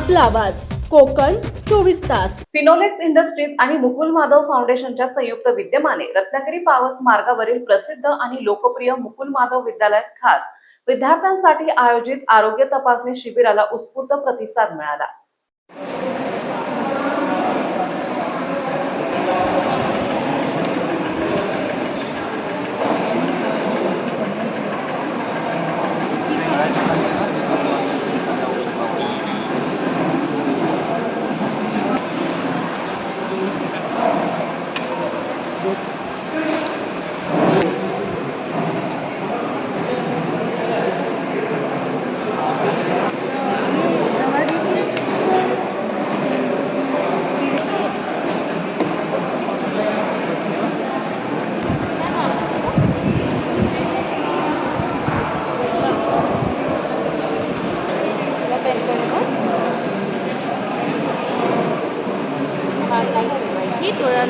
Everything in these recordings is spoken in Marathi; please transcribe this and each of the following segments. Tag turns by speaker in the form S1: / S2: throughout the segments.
S1: आपला आवाज कोकण 24 तास।
S2: फिनोलेक्स इंडस्ट्रीज आणि मुकुल माधव फाउंडेशनच्या संयुक्त विद्यमाने रत्नागिरी पावस मार्गावरील प्रसिद्ध आणि लोकप्रिय मुकुल माधव विद्यालयात खास विद्यार्थ्यांसाठी आयोजित आरोग्य तपासणी शिबिराला उत्स्फूर्त प्रतिसाद मिळाला।
S3: थोड़ा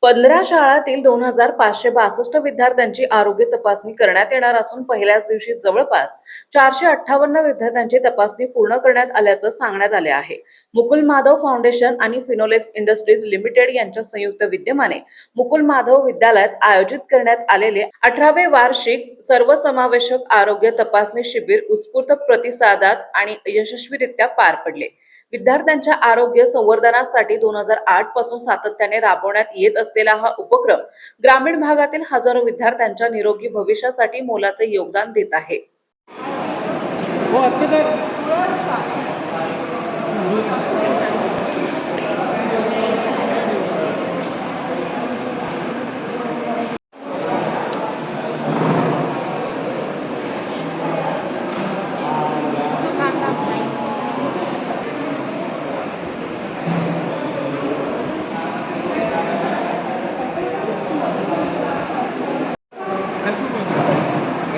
S2: 15 शाळांतील 2562 विद्यार्थ्यांची आरोग्य तपासणी करण्यात येणार असून पहिल्याच दिवशी जवळपास 458 विद्यार्थ्यांची तपासणी पूर्ण करण्यात आल्याचं सांगण्यात आले आहे। मुकुल माधव फाउंडेशन आणि फिनोलेक्स इंडस्ट्रीज लिमिटेड यांच्या संयुक्त विद्यमाने मुकुल माधव विद्यालयात आयोजित करण्यात आलेले 18वे वार्षिक सर्वसमावेशक आरोग्य तपासणी शिबिर उत्स्फूर्त प्रतिसादात आणि यशस्वीरित्या पार पडले। विद्यार्थ्यांच्या आरोग्य संवर्धनासाठी 2008 पासून सातत्याने राबवण्यात येत असलेला हा उपक्रम ग्रामीण भागातील हजारो विद्यार्थ्यांच्या निरोगी भविष्यासाठी मोलाचे योगदान देत आहे।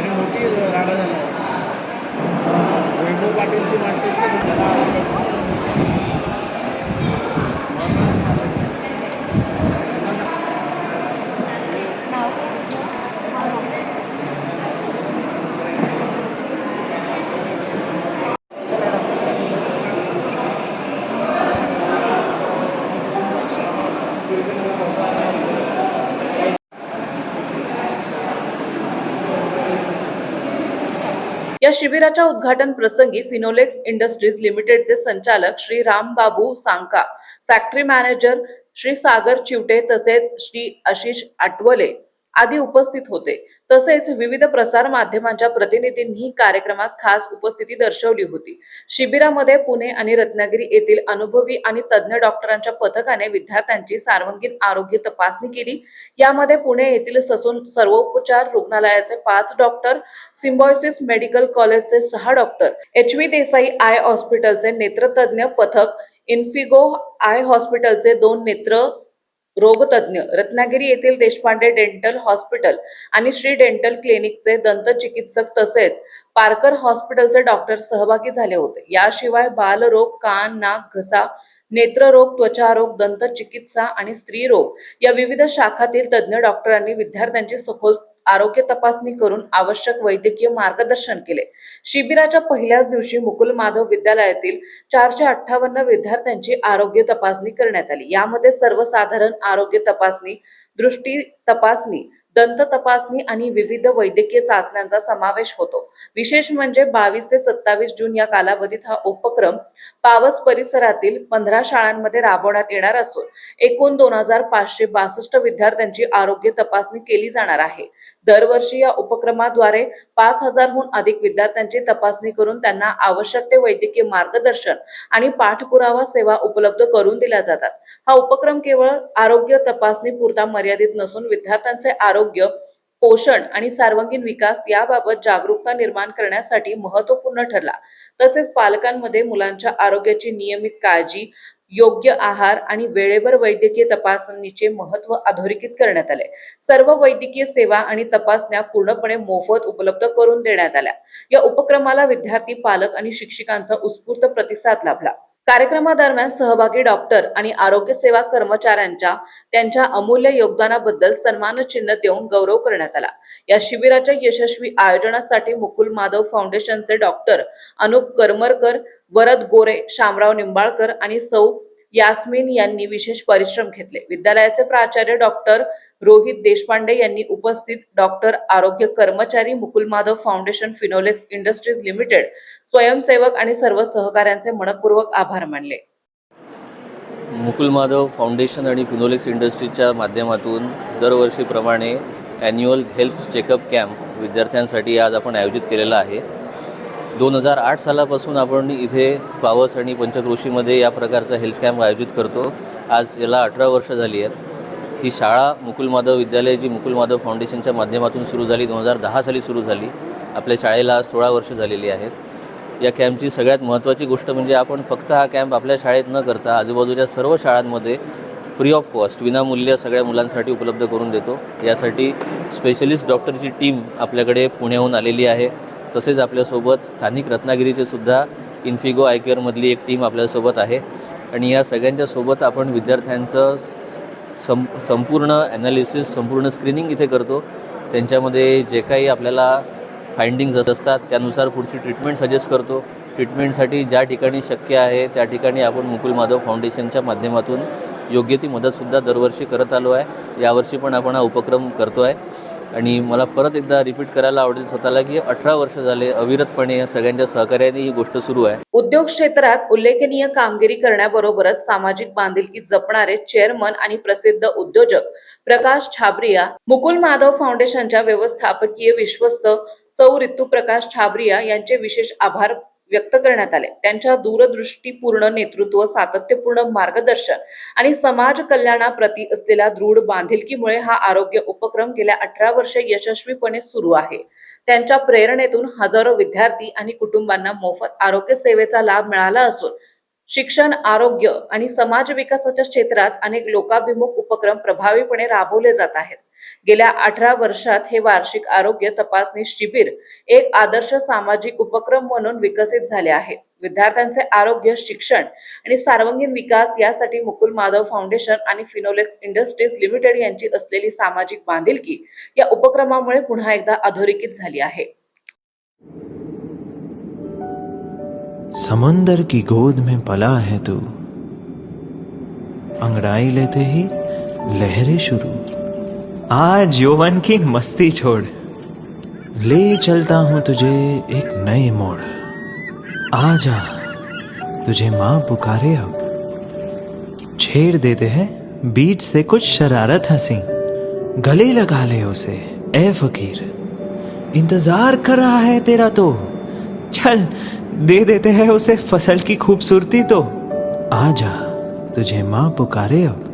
S4: मोठी राडा झाला वैभव पाटीलची माणसं
S2: या शिबिराच्या उद्घाटन प्रसंगी फिनोलेक्स इंडस्ट्रीज लिमिटेडचे संचालक श्री रामबाबू सांका, फॅक्टरी मॅनेजर श्री सागर चिवटे तसेच श्री आशिष आटवले आदी उपस्थित होते। तसेच विविध प्रसार माध्यमांच्या प्रतिनिधींनी कार्यक्रमास खास उपस्थिती दर्शवली होती। शिबिरामध्ये पुणे आणि रत्नागिरी येथील अनुभवी आणि तज्ञ डॉक्टरांच्या पथकाने विद्यार्थ्यांची सार्वजनिक आरोग्य तपासणी केली। यामध्ये पुणे येथील ससून सर्वोपचार रुग्णालयाचे 5 डॉक्टर, सिम्बायोसिस मेडिकल कॉलेजचे 6 डॉक्टर, HV देसाई आय हॉस्पिटलचे नेत्रतज्ञ पथक, इन्फिगो आय हॉस्पिटलचे 2 नेत्र रोगतज्ञ, रत्नागिरी येथील देशपांडे डेंटल हॉस्पिटल आणि श्री डेंटल क्लिनिकचे दंत चिकित्सक तसेच पारकर हॉस्पिटलचे डॉक्टर सहभागी झाले होते। याशिवाय बालरोग, कान, नाक, घसा, नेत्ररोग, त्वचारोग, दंत चिकित्सा आणि स्त्री रोग या विविध शाखातील तज्ञ डॉक्टरांनी विद्यार्थ्यांची सखोल आरोग्य तपासणी करून आवश्यक वैद्यकीय मार्गदर्शन केले। शिबिराच्या पहिल्याच दिवशी मुकुल माधव विद्यालयातील 458 विद्यार्थ्यांची आरोग्य तपासणी करण्यात आली। यामध्ये सर्वसाधारण आरोग्य तपासणी, दृष्टी तपासणी, दंत तपासणी आणि विविध वैद्यकीय चाचण्यांचा समावेश होतो। विशेष म्हणजे 22 ते 27 जून या कालावधीत हा उपक्रम पावस परिसरातील 15 शाळांमध्ये राबवण्यात येणार असून एकूण 2562 विद्यार्थ्यांची आरोग्य तपासणी केली जाणार आहे। दरवर्षी या उपक्रमाद्वारे 5000हून अधिक विद्यार्थ्यांची तपासणी करून त्यांना आवश्यक ते वैद्यकीय मार्गदर्शन आणि पाठपुरावा सेवा उपलब्ध करून दिल्या जातात। हा उपक्रम केवळ आरोग्य तपासणी पुरता मर्यादित नसून विद्यार्थ्यांचे आरोग्य, पोषण आणि सर्वांगीण विकास याबाबत जागरूकता निर्माण करण्यासाठी महत्त्वपूर्ण ठरला। तसेच पालकांमध्ये मुलांच्या आरोग्याची नियमित काळजी, योग्य आहार आणि वेळेवर वैद्यकीय तपासणीचे महत्त्व अधोरेखित करण्यात आले। सर्व वैद्यकीय सेवा आणि तपासण्या पूर्णपणे मोफत उपलब्ध करून देण्यात आल्या। या उपक्रमाला विद्यार्थी, पालक आणि शिक्षकांचा उत्स्फूर्त प्रतिसाद लाभला। कार्यक्रमादरम्यान सहभागी डॉक्टर आणि आरोग्य सेवा कर्मचाऱ्यांच्या त्यांच्या अमूल्य योगदानाबद्दल सन्मानचिन्ह देऊन गौरव करण्यात आला। या शिबिराच्या यशस्वी आयोजनासाठी मुकुल माधव फाउंडेशनचे डॉक्टर अनुप करमरकर, वरद गोरे, शामराव निंबाळकर आणि सौ यास्मिन यांनी विशेष परिश्रम घेतले। विद्यालयाचे प्राचार्य डॉक्टर रोहित देशपांडे यांनी उपस्थित डॉक्टर, आरोग्य कर्मचारी, Mukul Madhav foundation, Finolex industries limited, स्वयंसेवक आणि सर्व सहकाऱ्यांचे मनपूर्वक आभार मानले।
S5: मुकुल माधव फाउंडेशन आणि फिनोलेक्स इंडस्ट्रीजच्या माध्यमातून दरवर्षीप्रमाणे ॲन्युअल हेल्थ चेकअप कॅम्प विद्यार्थ्यांसाठी आज आपण आयोजित केलेला आहे। 2008 सालापासून आपण इथे पावस आणि पंचक्रोशीमध्ये या प्रकारचा हेल्थ कॅम्प आयोजित करतो। आज याला 18 वर्ष झाली आहेत। ही शाळा मुकुल माधव विद्यालय जी मुकुल माधव फाउंडेशनच्या माध्यमातून सुरू झाली, 2010 साली सुरू झाली। आपल्या शाळेला 16 वर्ष झालेली आहेत। या कॅम्पची सगळ्यात महत्त्वाची गोष्ट म्हणजे आपण फक्त हा कॅम्प आपल्या शाळेत न करता आजूबाजूच्या सर्व शाळांमध्ये फ्री ऑफ कॉस्ट विनामूल्य सगळ्या मुलांसाठी उपलब्ध करून देतो। यासाठी स्पेशलिस्ट डॉक्टरची टीम आपल्याकडे पुण्याहून आलेली आहे। तसेच आपल्यासोबत स्थानिक रत्नागिरीचे सुद्धा इन्फिगो आय केअरमधली एक टीम आपल्यासोबत आहे आणि या सगळ्यांच्या सोबत आपण विद्यार्थ्यांचं संपूर्ण ॲनालिसिस, संपूर्ण स्क्रीनिंग इथे करतो। त्यांच्यामध्ये जे काही आपल्याला फाइंडिंग्स असतात त्यानुसार पुढची ट्रीटमेंट सजेस्ट करतो। ट्रीटमेंटसाठी ज्या ठिकाणी शक्य आहे त्या ठिकाणी आपण मुकुल माधव फाउंडेशनच्या माध्यमातून योग्य ती मदतसुद्धा दरवर्षी करत आलो आहे। यावर्षी पण आपण हा उपक्रम करतो आहे आणि मला परत एकदा रिपीट करायला आवडेल स्वतःला की 18 वर्ष झाले अविरतपणे या सगळ्यांच्या सहकार्याने ही गोष्ट सुरू आहे।
S2: उद्योग क्षेत्रात उल्लेखनीय कामगिरी करण्याबरोबरच सामाजिक बांधिलकी जपणारे चेअरमन आणि प्रसिद्ध उद्योजक प्रकाश छाबरिया, मुकुल माधव फाउंडेशनच्या व्यवस्थापकीय विश्वस्त सौ ऋतू प्रकाश छाबरिया यांचे विशेष आभार व्यक्त करण्यात आले। त्यांच्या दूरदृष्टीपूर्ण नेतृत्व, सातत्यपूर्ण मार्गदर्शन आणि समाज कल्याणाप्रती असलेल्या दृढ बांधिलकीमुळे हा आरोग्य उपक्रम गेल्या 18 वर्षे यशस्वीपणे सुरू आहे। त्यांच्या प्रेरणेतून हजारो विद्यार्थी आणि कुटुंबांना मोफत आरोग्य सेवेचा लाभ मिळाला असून शिक्षण, आरोग्य आणि समाज विकासाच्या क्षेत्रात अनेक लोकाभिमुख उपक्रम प्रभावीपणे राबवले जात आहेत। गेल्या 18 वर्षात हे वार्षिक आरोग्य तपासणी शिबिर एक आदर्श सामाजिक उपक्रम म्हणून विकसित झाले आहे। विद्यार्थ्यांचे आरोग्य, शिक्षण आणि सर्वांगीण विकास यासाठी मुकुल माधव फाउंडेशन आणि फिनोलेक्स इंडस्ट्रीज लिमिटेड यांची असलेली सामाजिक बांधिलकी या उपक्रमामुळे पुन्हा एकदा अधोरेखित झाली आहे।
S6: समंदर की गोद में पला है तू, अंगड़ाई लेते ही लहरें शुरू। आज यौवन की मस्ती छोड़, ले चलता हूं तुझे एक नए मोड़। आजा तुझे माँ पुकारे अब, छेड़ देते हैं बीच से कुछ शरारत हंसी। गले लगा ले उसे ए फकीर, इंतजार कर रहा है तेरा तो। चल दे देते हैं उसे फसल की खूबसूरती तो। आजा तुझे माँ पुकारे अब,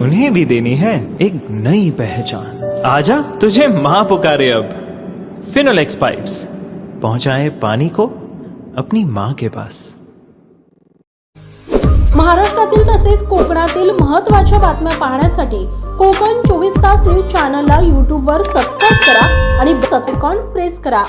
S6: उन्हें भी देनी है एक नई पहचान। आजा तुझे माँ पुकारे अब। फिनोलेक्स पाइप्स पहुंचाए पानी को अपनी माँ के पास।
S1: महाराष्ट्रातील तसेच कोकणातील महत्त्वाच्या बातम्या पाहण्यासाठी कोकण 24 तास न्यूज चॅनलला YouTube वर सबस्क्राइब करा आणि बेल आयकॉन प्रेस करा।